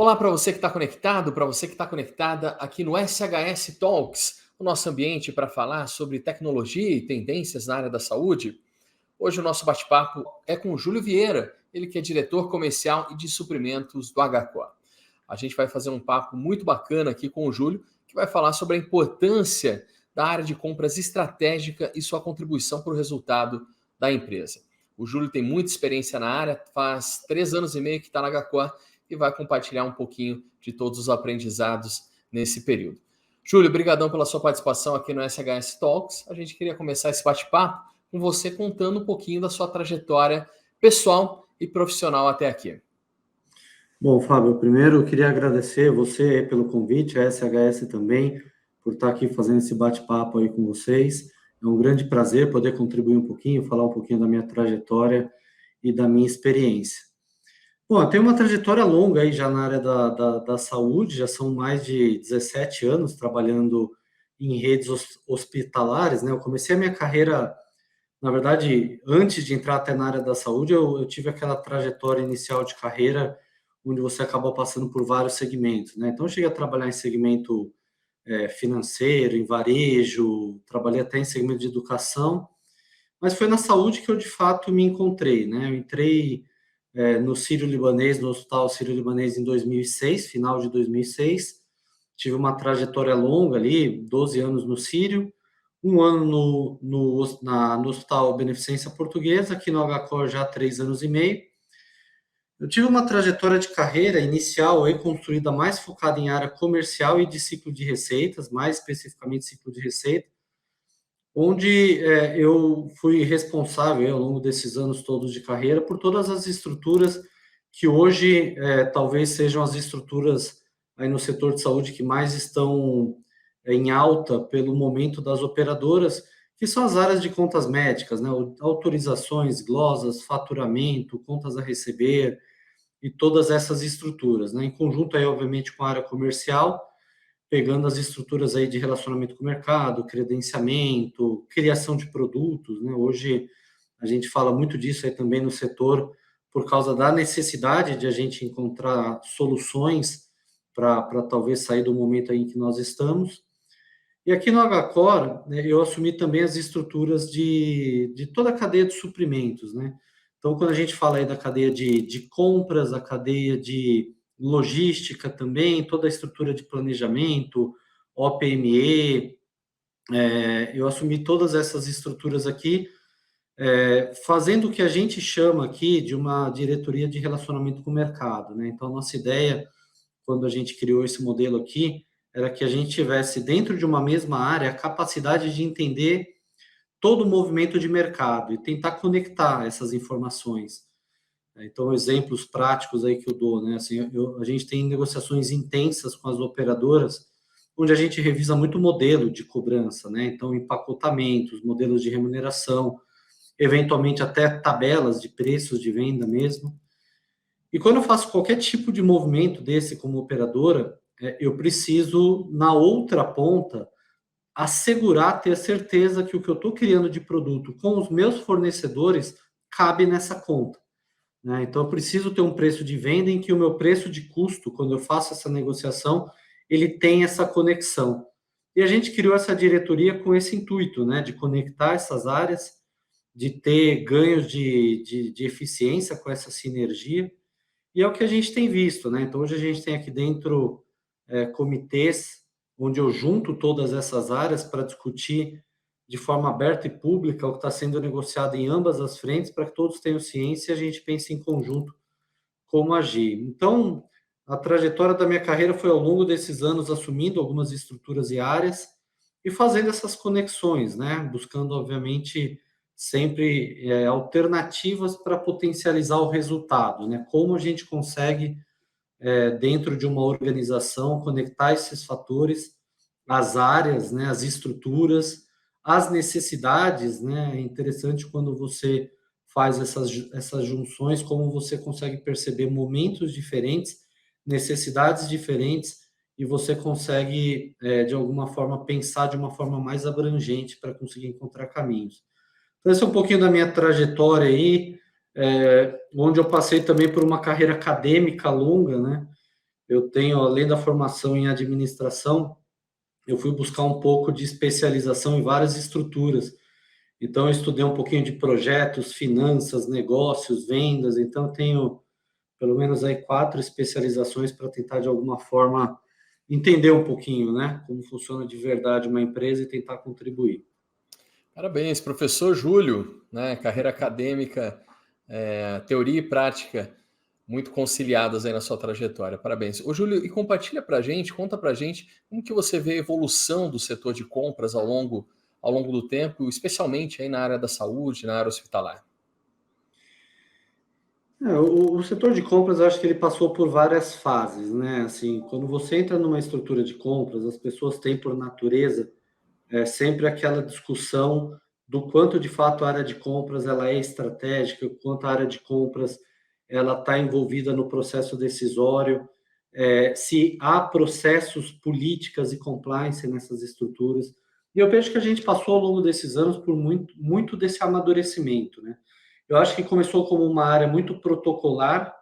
Olá para você que está conectado, para você que está conectada aqui no SHS Talks, o nosso ambiente para falar sobre tecnologia e tendências na área da saúde. Hoje o nosso bate-papo é com o Júlio Vieira, ele que é diretor comercial e de suprimentos do HCOR. A gente vai fazer um papo muito bacana aqui com o Júlio, que vai falar sobre a importância da área de compras estratégica e sua contribuição para o resultado da empresa. O Júlio tem muita experiência na área, faz 3 anos e meio que está na HCOR e vai compartilhar um pouquinho de todos os aprendizados nesse período. Júlio, brigadão pela sua participação aqui no SHS Talks. A gente queria começar esse bate-papo com você contando um pouquinho da sua trajetória pessoal e profissional até aqui. Bom, Fábio, primeiro eu queria agradecer você pelo convite, a SHS também, por estar aqui fazendo esse bate-papo aí com vocês. É um grande prazer poder contribuir um pouquinho, falar um pouquinho da minha trajetória e da minha experiência. Bom, eu tenho uma trajetória longa aí já na área da saúde, já são mais de 17 anos trabalhando em redes hospitalares, né? Eu comecei a minha carreira, na verdade, antes de entrar até na área da saúde, eu tive aquela trajetória inicial de carreira onde você acabou passando por vários segmentos, né? Então, eu cheguei a trabalhar em segmento financeiro, em varejo, trabalhei até em segmento de educação, mas foi na saúde que eu, de fato, me encontrei, né? Eu entrei no Sírio-Libanês, no Hospital Sírio-Libanês em 2006, final de 2006. Tive uma trajetória longa ali, 12 anos no Sírio, um ano no Hospital Beneficência Portuguesa, aqui no HCOR já há 3 anos e meio. Eu tive uma trajetória de carreira inicial aí construída mais focada em área comercial e de ciclo de receitas, mais especificamente ciclo de receita, onde eu fui responsável ao longo desses anos todos de carreira por todas as estruturas que hoje talvez sejam as estruturas aí no setor de saúde que mais estão em alta pelo momento das operadoras, que são as áreas de contas médicas, né? Autorizações, glosas, faturamento, contas a receber e todas essas estruturas, né? Em conjunto aí, obviamente, com a área comercial, pegando as estruturas aí de relacionamento com o mercado, credenciamento, criação de produtos, né? Hoje a gente fala muito disso aí também no setor por causa da necessidade de a gente encontrar soluções para talvez sair do momento aí em que nós estamos. E aqui no HCOR, né, eu assumi também as estruturas de toda a cadeia de suprimentos, né? Então, quando a gente fala aí da cadeia de compras, a cadeia de logística também, toda a estrutura de planejamento, OPME, eu assumi todas essas estruturas aqui, fazendo o que a gente chama aqui de uma diretoria de relacionamento com o mercado, né? Então, a nossa ideia, quando a gente criou esse modelo aqui, era que a gente tivesse dentro de uma mesma área a capacidade de entender todo o movimento de mercado e tentar conectar essas informações. Então, exemplos práticos aí que eu dou, né? Assim, a gente tem negociações intensas com as operadoras, onde a gente revisa muito o modelo de cobrança, né? Então, empacotamentos, modelos de remuneração, eventualmente até tabelas de preços de venda mesmo. E quando eu faço qualquer tipo de movimento desse como operadora, eu preciso, na outra ponta, assegurar, ter certeza que o que eu estou criando de produto com os meus fornecedores cabe nessa conta, né? Então, eu preciso ter um preço de venda em que o meu preço de custo, quando eu faço essa negociação, ele tem essa conexão. E a gente criou essa diretoria com esse intuito, né, de conectar essas áreas, de ter ganhos de eficiência com essa sinergia. E é o que a gente tem visto, né? Então, hoje a gente tem aqui dentro comitês onde eu junto todas essas áreas para discutir de forma aberta e pública o que está sendo negociado em ambas as frentes, para que todos tenham ciência e a gente pense em conjunto como agir. Então, a trajetória da minha carreira foi ao longo desses anos assumindo algumas estruturas e áreas e fazendo essas conexões, né? Buscando, obviamente, sempre alternativas para potencializar o resultado, né? Como a gente consegue, dentro de uma organização, conectar esses fatores, as áreas, né? As estruturas, as necessidades, né? É interessante quando você faz essas junções, como você consegue perceber momentos diferentes, necessidades diferentes, e você consegue, de alguma forma, pensar de uma forma mais abrangente para conseguir encontrar caminhos. Então, esse é um pouquinho da minha trajetória aí, onde eu passei também por uma carreira acadêmica longa, né? eu tenho, além da formação em administração, eu fui buscar um pouco de especialização em várias estruturas. Então, eu estudei um pouquinho de projetos, finanças, negócios, vendas. Então, eu tenho pelo menos aí 4 especializações para tentar, de alguma forma, entender um pouquinho, né, como funciona de verdade uma empresa e tentar contribuir. Parabéns, professor Júlio, né? Carreira acadêmica, teoria e prática muito conciliadas aí na sua trajetória. Parabéns. Ô, Júlio, e compartilha para a gente, conta para a gente como que você vê a evolução do setor de compras ao longo do tempo, especialmente aí na área da saúde, na área hospitalar. O setor de compras, eu acho que ele passou por várias fases, né? Assim, quando você entra numa estrutura de compras, as pessoas têm por natureza sempre aquela discussão do quanto de fato a área de compras ela é estratégica, o quanto a área de compras ela está envolvida no processo decisório, se há processos, políticas e compliance nessas estruturas. E eu vejo que a gente passou ao longo desses anos por muito desse amadurecimento, né? Eu acho que começou como uma área muito protocolar,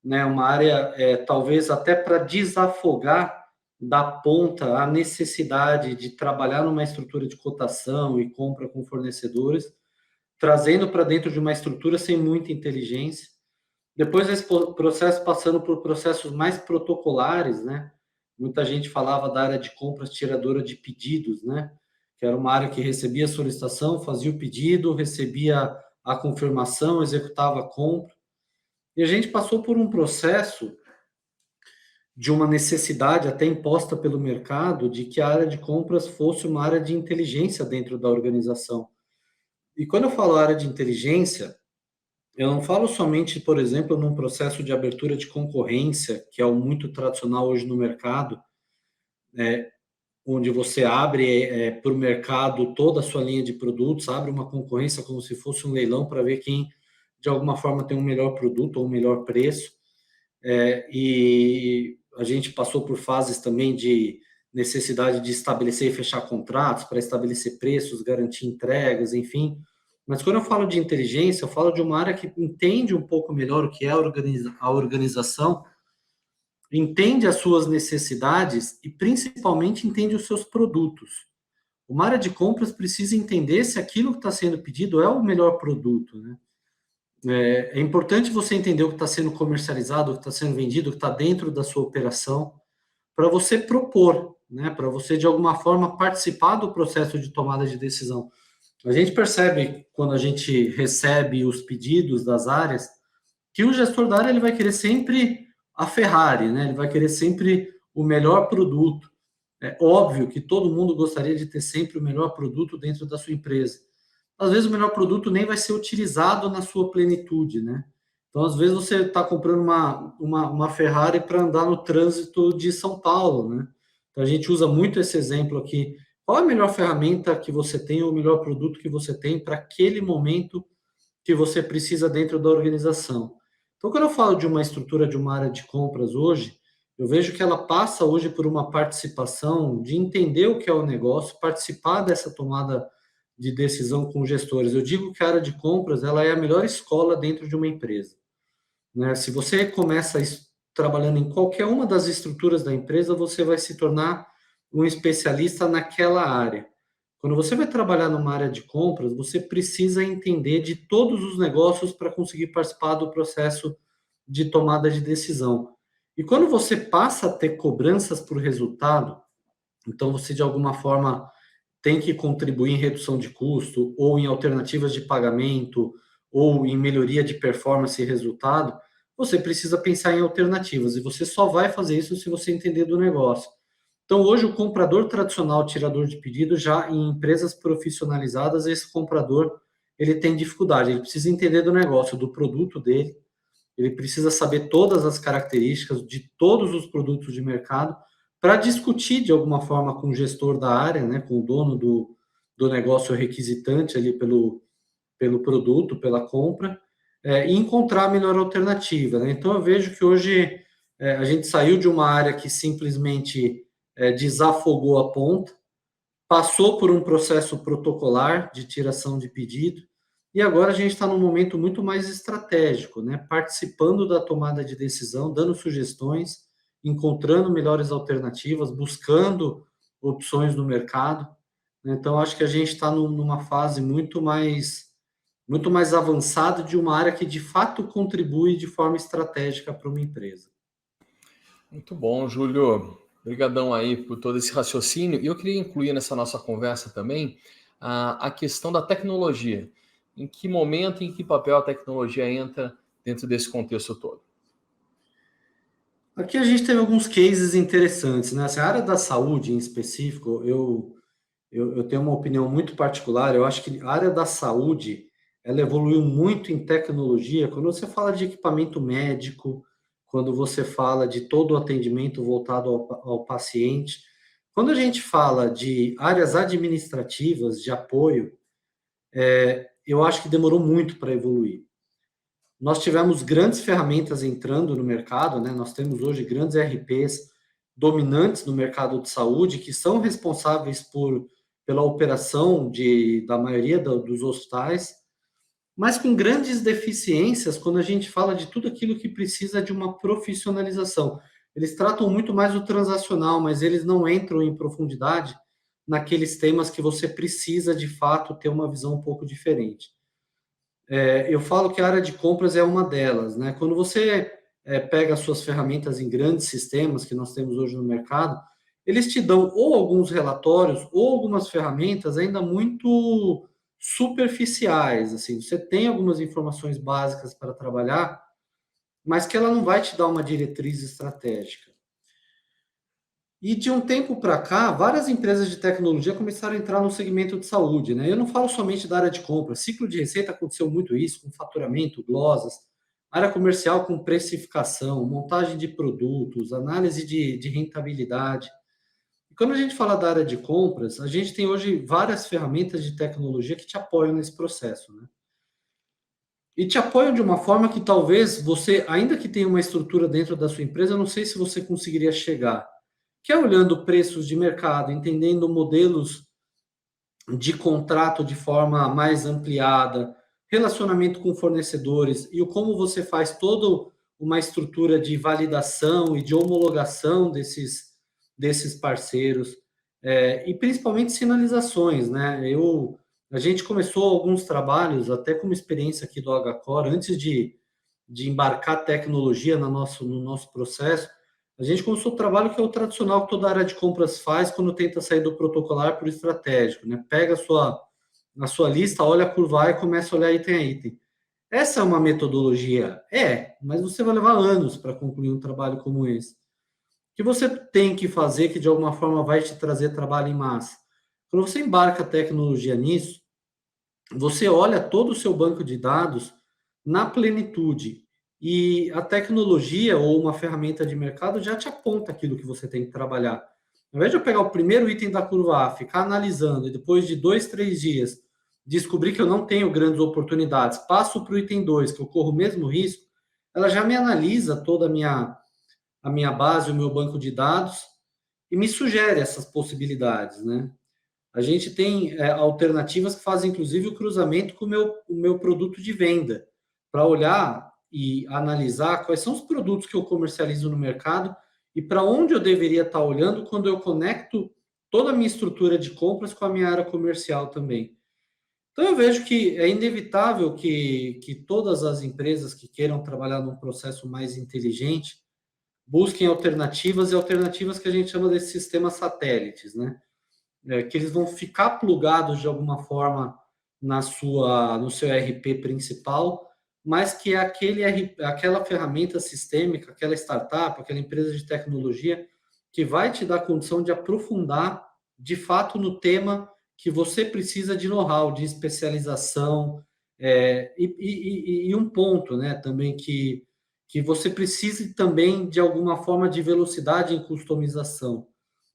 né? Uma área talvez até para desafogar da ponta a necessidade de trabalhar numa estrutura de cotação e compra com fornecedores, trazendo para dentro de uma estrutura sem muita inteligência. Depois esse processo passando por processos mais protocolares, né? Muita gente falava da área de compras tiradora de pedidos, né? Que era uma área que recebia a solicitação, fazia o pedido, recebia a confirmação, executava a compra. E a gente passou por um processo de uma necessidade até imposta pelo mercado de que a área de compras fosse uma área de inteligência dentro da organização. E quando eu falo área de inteligência, eu não falo somente, por exemplo, num processo de abertura de concorrência, que é o muito tradicional hoje no mercado, onde você abre para o mercado toda a sua linha de produtos, abre uma concorrência como se fosse um leilão para ver quem, de alguma forma, tem um melhor produto ou um melhor preço. E a gente passou por fases também de necessidade de estabelecer e fechar contratos para estabelecer preços, garantir entregas, enfim. Mas quando eu falo de inteligência, eu falo de uma área que entende um pouco melhor o que é a organização, entende as suas necessidades e principalmente entende os seus produtos. Uma área de compras precisa entender se aquilo que está sendo pedido é o melhor produto, né? É importante você entender o que está sendo comercializado, o que está sendo vendido, o que está dentro da sua operação, para você propor, né? Para você, de alguma forma, participar do processo de tomada de decisão. A gente percebe, quando a gente recebe os pedidos das áreas, que o gestor da área ele vai querer sempre a Ferrari, né? Ele vai querer sempre o melhor produto. É óbvio que todo mundo gostaria de ter sempre o melhor produto dentro da sua empresa. Às vezes o melhor produto nem vai ser utilizado na sua plenitude, né? Então, às vezes você está comprando uma Ferrari para andar no trânsito de São Paulo, né? Então, a gente usa muito esse exemplo aqui. Qual é a melhor ferramenta que você tem, ou o melhor produto que você tem para aquele momento que você precisa dentro da organização? Então, quando eu falo de uma estrutura de uma área de compras hoje, eu vejo que ela passa hoje por uma participação de entender o que é o negócio, participar dessa tomada de decisão com gestores. Eu digo que a área de compras ela é a melhor escola dentro de uma empresa, né? Se você começa trabalhando em qualquer uma das estruturas da empresa, você vai se tornar um especialista naquela área. Quando você vai trabalhar numa área de compras, você precisa entender de todos os negócios para conseguir participar do processo de tomada de decisão. E quando você passa a ter cobranças por resultado, então você de alguma forma tem que contribuir em redução de custo, ou em alternativas de pagamento, ou em melhoria de performance e resultado, você precisa pensar em alternativas. E você só vai fazer isso se você entender do negócio. Então, hoje, o comprador tradicional, tirador de pedido, já em empresas profissionalizadas, esse comprador ele tem dificuldade. Ele precisa entender do negócio, do produto dele, ele precisa saber todas as características de todos os produtos de mercado para discutir de alguma forma com o gestor da área, né, com o dono do negócio requisitante ali pelo produto, pela compra, e encontrar a melhor alternativa, né? Então eu vejo que hoje a gente saiu de uma área que simplesmente desafogou a ponta, passou por um processo protocolar de tiração de pedido, e agora a gente está num momento muito mais estratégico, né? Participando da tomada de decisão, dando sugestões encontrando melhores alternativas, buscando opções no mercado. Então, acho que a gente está numa fase muito mais avançada de uma área que, de fato, contribui de forma estratégica para uma empresa. Muito bom, Júlio. Obrigadão aí por todo esse raciocínio. E eu queria incluir nessa nossa conversa também a questão da tecnologia. Em que momento, em que papel a tecnologia entra dentro desse contexto todo? Aqui a gente teve alguns cases interessantes, né? Essa área da saúde, em específico, eu tenho uma opinião muito particular. Eu acho que a área da saúde, ela evoluiu muito em tecnologia. Quando você fala de equipamento médico, quando você fala de todo o atendimento voltado ao paciente, quando a gente fala de áreas administrativas de apoio, eu acho que demorou muito para evoluir. Nós tivemos grandes ferramentas entrando no mercado, né? Nós temos hoje grandes ERPs dominantes no mercado de saúde, que são responsáveis pela operação da maioria dos hospitais, mas com grandes deficiências quando a gente fala de tudo aquilo que precisa de uma profissionalização. Eles tratam muito mais o transacional, mas eles não entram em profundidade naqueles temas que você precisa, de fato, ter uma visão um pouco diferente. Eu falo que a área de compras é uma delas, né? Quando você pega as suas ferramentas em grandes sistemas que nós temos hoje no mercado, eles te dão ou alguns relatórios ou algumas ferramentas ainda muito superficiais, assim. Você tem algumas informações básicas para trabalhar, mas que ela não vai te dar uma diretriz estratégica. E de um tempo para cá, várias empresas de tecnologia começaram a entrar no segmento de saúde, né? Eu não falo somente da área de compra, ciclo de receita aconteceu muito isso, com faturamento, glosas, área comercial com precificação, montagem de produtos, análise de rentabilidade. E quando a gente fala da área de compras, a gente tem hoje várias ferramentas de tecnologia que te apoiam nesse processo, né? E te apoiam de uma forma que talvez você, ainda que tenha uma estrutura dentro da sua empresa, eu não sei se você conseguiria chegar, que é olhando preços de mercado, entendendo modelos de contrato de forma mais ampliada, relacionamento com fornecedores e o como você faz toda uma estrutura de validação e de homologação desses parceiros, e principalmente sinalizações, né? A gente começou alguns trabalhos, até como experiência aqui do HCore, antes de embarcar tecnologia no nosso processo. A gente começou o trabalho que é o tradicional que toda área de compras faz quando tenta sair do protocolar para o estratégico, né? Pega a sua lista, olha a curva A e começa a olhar item a item. Essa é uma metodologia? Mas você vai levar anos para concluir um trabalho como esse. O que você tem que fazer que de alguma forma vai te trazer trabalho em massa? Quando você embarca a tecnologia nisso, você olha todo o seu banco de dados na plenitude. E a tecnologia ou uma ferramenta de mercado já te aponta aquilo que você tem que trabalhar. Ao invés de eu pegar o primeiro item da curva A, ficar analisando e depois de 2, 3 dias descobrir que eu não tenho grandes oportunidades, passo para o item 2, que eu corro o mesmo risco, ela já me analisa toda a minha base, o meu banco de dados e me sugere essas possibilidades, né? A gente tem alternativas que fazem, inclusive, o cruzamento com o meu produto de venda, para olhar e analisar quais são os produtos que eu comercializo no mercado e para onde eu deveria estar olhando quando eu conecto toda a minha estrutura de compras com a minha área comercial também. Então, eu vejo que é inevitável que todas as empresas que queiram trabalhar num processo mais inteligente busquem alternativas e alternativas que a gente chama de sistemas satélites, né? Que eles vão ficar plugados de alguma forma no seu RP principal, mas que é aquela ferramenta sistêmica, aquela startup, aquela empresa de tecnologia que vai te dar condição de aprofundar de fato no tema que você precisa de know-how, de especialização, e um ponto, né, também que você precise também de alguma forma de velocidade em customização.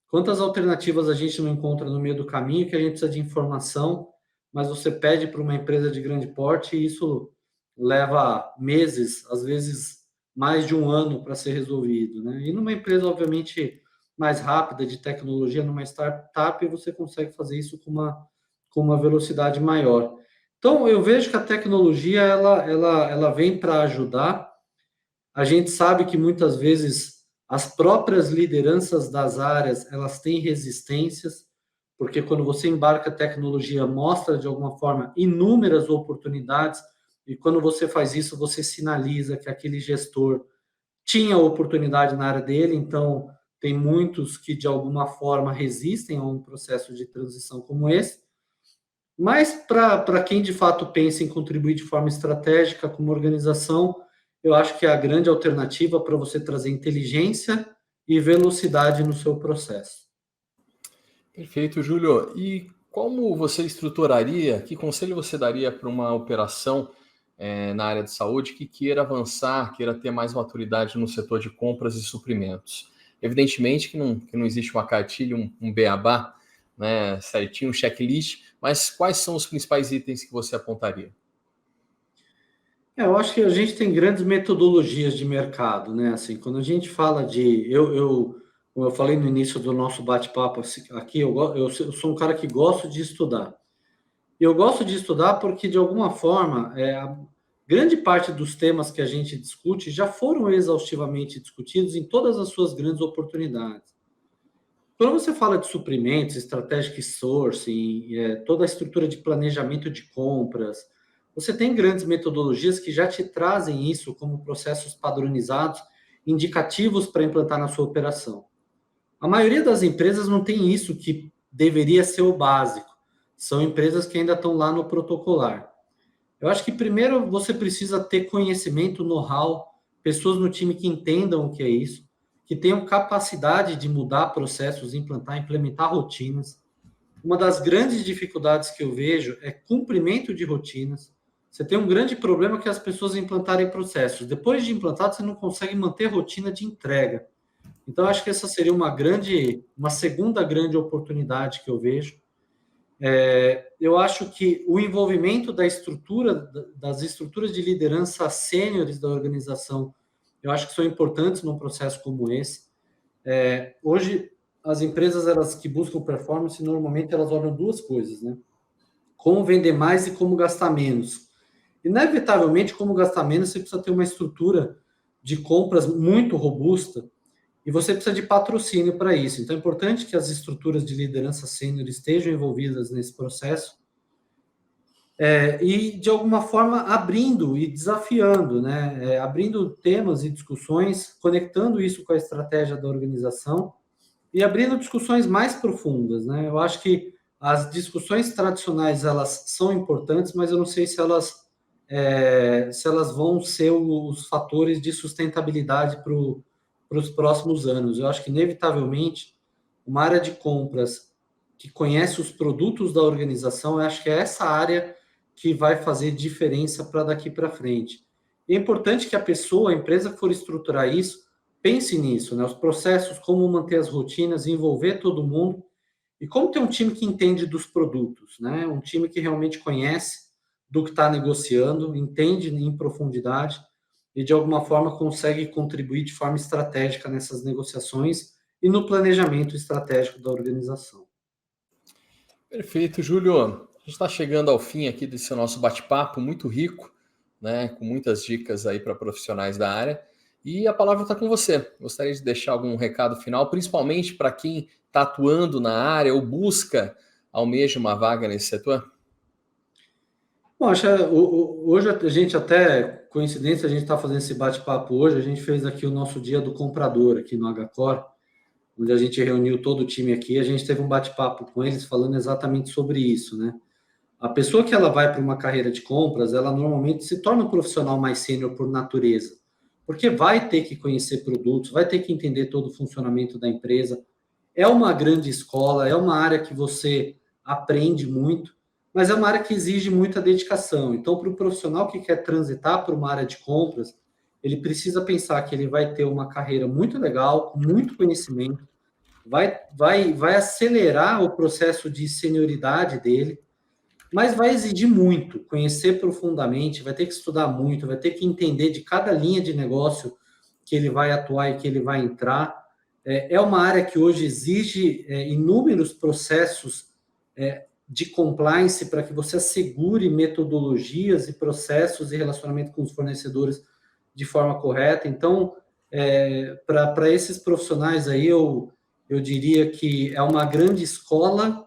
Quantas alternativas a gente não encontra no meio do caminho que a gente precisa de informação, mas você pede para uma empresa de grande porte e isso leva meses, às vezes mais de um ano para ser resolvido, né? E numa empresa, obviamente, mais rápida de tecnologia, numa startup, você consegue fazer isso com uma velocidade maior. Então, eu vejo que a tecnologia ela vem para ajudar. A gente sabe que muitas vezes As próprias lideranças das áreas, elas têm resistências, porque quando você embarca tecnologia, mostra de alguma forma inúmeras oportunidades, e quando você faz isso, você sinaliza que aquele gestor tinha oportunidade na área dele, então tem muitos que de alguma forma resistem a um processo de transição como esse. Mas para quem de fato pensa em contribuir de forma estratégica como organização, eu acho que é a grande alternativa para você trazer inteligência e velocidade no seu processo. Perfeito, Júlio. E como você estruturaria, que conselho você daria para uma operação na área de saúde que queira avançar, queira ter mais maturidade no setor de compras e suprimentos? Evidentemente que não existe uma cartilha, um beabá, né, certinho, um checklist, mas quais são os principais itens que você apontaria? Eu acho que a gente tem grandes metodologias de mercado, né? Assim, quando a gente fala de. Como eu falei no início do nosso bate-papo aqui, eu sou um cara que gosto de estudar. E eu gosto de estudar porque, de alguma forma, a grande parte dos temas que a gente discute já foram exaustivamente discutidos em todas as suas grandes oportunidades. Quando você fala de suprimentos, strategic sourcing, toda a estrutura de planejamento de compras, você tem grandes metodologias que já te trazem isso como processos padronizados, indicativos para implantar na sua operação. A maioria das empresas não tem isso que deveria ser o básico. São empresas que ainda estão lá no protocolar. Eu acho que primeiro você precisa ter conhecimento, know-how, pessoas no time que entendam o que é isso, que tenham capacidade de mudar processos, implementar rotinas. Uma das grandes dificuldades que eu vejo é cumprimento de rotinas. Você tem um grande problema que é as pessoas implantarem processos. Depois de implantado, você não consegue manter rotina de entrega. Então, acho que essa seria uma segunda grande oportunidade que eu vejo. Eu acho que o envolvimento das estruturas de liderança sêniores da organização, eu acho que são importantes num processo como esse. Hoje, as empresas elas que buscam performance, normalmente elas olham duas coisas, né? Como vender mais e como gastar menos. Inevitavelmente, como gastar menos, você precisa ter uma estrutura de compras muito robusta e você precisa de patrocínio para isso. Então, é importante que as estruturas de liderança sênior estejam envolvidas nesse processo e, de alguma forma, abrindo e desafiando, né? Abrindo temas e discussões, conectando isso com a estratégia da organização e abrindo discussões mais profundas, né? Eu acho que as discussões tradicionais, elas são importantes, mas eu não sei se elas vão ser os fatores de sustentabilidade para os próximos anos. Eu acho que, inevitavelmente, uma área de compras que conhece os produtos da organização, eu acho que é essa área que vai fazer diferença para daqui para frente. E é importante que a pessoa, a empresa que for estruturar isso, pense nisso, né? Os processos, como manter as rotinas, envolver todo mundo e como ter um time que entende dos produtos, né? Um time que realmente conhece do que está negociando, entende em profundidade e, de alguma forma, consegue contribuir de forma estratégica nessas negociações e no planejamento estratégico da organização. Perfeito, Júlio. A gente está chegando ao fim aqui desse nosso bate-papo muito rico, né, com muitas dicas aí para profissionais da área. E a palavra está com você. Gostaria de deixar algum recado final, principalmente para quem está atuando na área ou almeja uma vaga nesse setor? Bom, hoje a gente até, coincidência, a gente está fazendo esse bate-papo hoje, a gente fez aqui o nosso dia do comprador aqui no HCore, onde a gente reuniu todo o time aqui, a gente teve um bate-papo com eles falando exatamente sobre isso, né? A pessoa que ela vai para uma carreira de compras, ela normalmente se torna um profissional mais sênior por natureza, porque vai ter que conhecer produtos, vai ter que entender todo o funcionamento da empresa. É uma grande escola, é uma área que você aprende muito, mas é uma área que exige muita dedicação. Então, para o profissional que quer transitar para uma área de compras, ele precisa pensar que ele vai ter uma carreira muito legal, com muito conhecimento, vai acelerar o processo de senioridade dele, mas vai exigir muito, conhecer profundamente, vai ter que estudar muito, vai ter que entender de cada linha de negócio que ele vai atuar e que ele vai entrar. É uma área que hoje exige inúmeros processos de compliance para que você assegure metodologias e processos e relacionamento com os fornecedores de forma correta. Então, Para esses profissionais aí, eu diria que é uma grande escola,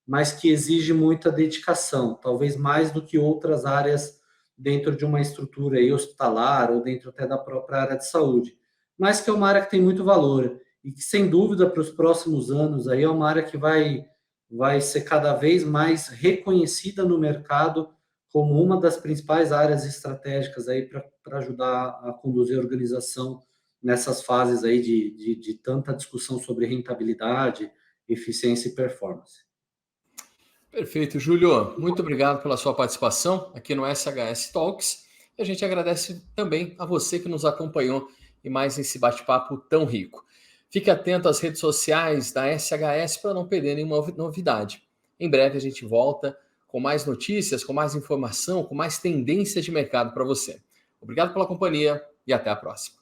mas que exige muita dedicação, talvez mais do que outras áreas dentro de uma estrutura aí hospitalar ou dentro até da própria área de saúde, mas que é uma área que tem muito valor e que, sem dúvida, para os próximos anos aí é uma área que vai ser cada vez mais reconhecida no mercado como uma das principais áreas estratégicas aí para ajudar a conduzir a organização nessas fases aí de tanta discussão sobre rentabilidade, eficiência e performance. Perfeito, Júlio. Muito obrigado pela sua participação aqui no SHS Talks. E a gente agradece também a você que nos acompanhou em mais esse bate-papo tão rico. Fique atento às redes sociais da SHS para não perder nenhuma novidade. Em breve a gente volta com mais notícias, com mais informação, com mais tendências de mercado para você. Obrigado pela companhia e até a próxima.